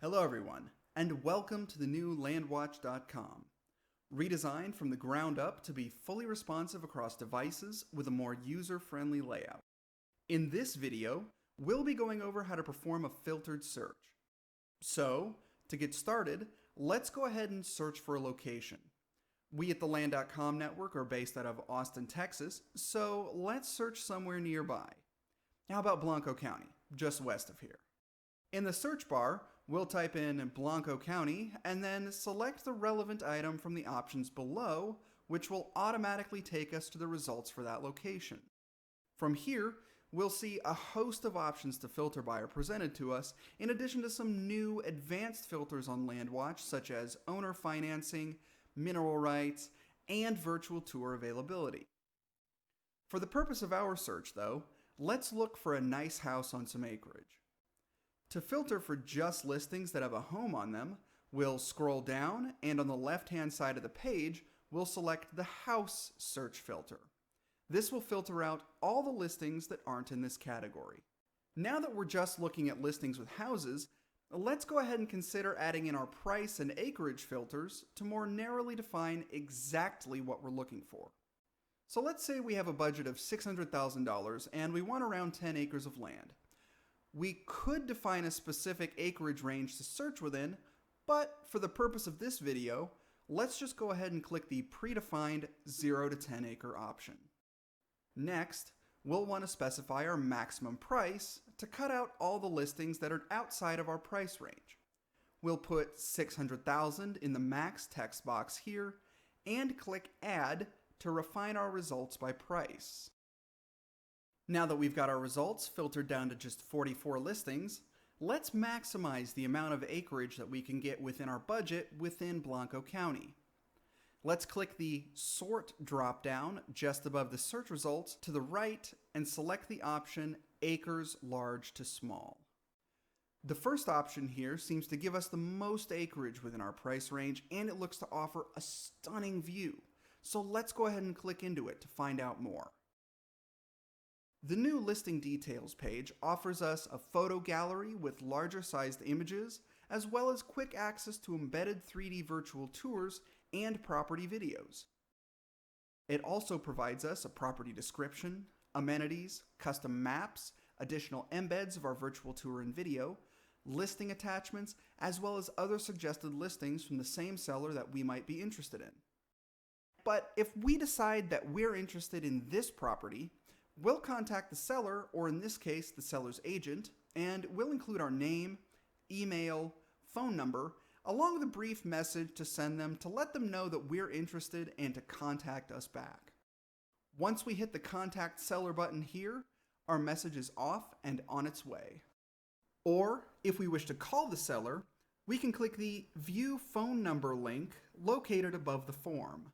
Hello everyone, and welcome to the new LandWatch.com. Redesigned from the ground up to be fully responsive across devices with a more user-friendly layout. In this video, we'll be going over how to perform a filtered search. So, to get started, let's go ahead and search for a location. We at the Land.com network are based out of Austin, Texas, so let's search somewhere nearby. How about Blanco County, just west of here? In the search bar, we'll type in Blanco County and then select the relevant item from the options below, which will automatically take us to the results for that location. From here, we'll see a host of options to filter by are presented to us, in addition to some new advanced filters on LandWatch, such as owner financing, mineral rights, and virtual tour availability. For the purpose of our search, though, let's look for a nice house on some acreage. To filter for just listings that have a home on them, we'll scroll down, and on the left-hand side of the page, we'll select the House Search filter. This will filter out all the listings that aren't in this category. Now that we're just looking at listings with houses, let's go ahead and consider adding in our price and acreage filters to more narrowly define exactly what we're looking for. So let's say we have a budget of $600,000 and we want around 10 acres of land. We could define a specific acreage range to search within, but for the purpose of this video, let's just go ahead and click the predefined 0 to 10 acre option. Next, we'll want to specify our maximum price to cut out all the listings that are outside of our price range. We'll put $600,000 in the max text box here and click Add to refine our results by price. Now that we've got our results filtered down to just 44 listings, let's maximize the amount of acreage that we can get within our budget within Blanco County. Let's click the Sort drop-down just above the search results to the right and select the option Acres Large to Small. The first option here seems to give us the most acreage within our price range, and it looks to offer a stunning view. So let's go ahead and click into it to find out more. The new listing details page offers us a photo gallery with larger sized images, as well as quick access to embedded 3D virtual tours and property videos. It also provides us a property description, amenities, custom maps, additional embeds of our virtual tour and video, listing attachments, as well as other suggested listings from the same seller that we might be interested in. But if we decide that we're interested in this property, we'll contact the seller, or in this case, the seller's agent, and we'll include our name, email, phone number, along with a brief message to send them to let them know that we're interested and to contact us back. Once we hit the Contact Seller button here, our message is off and on its way. Or, if we wish to call the seller, we can click the View Phone Number link located above the form.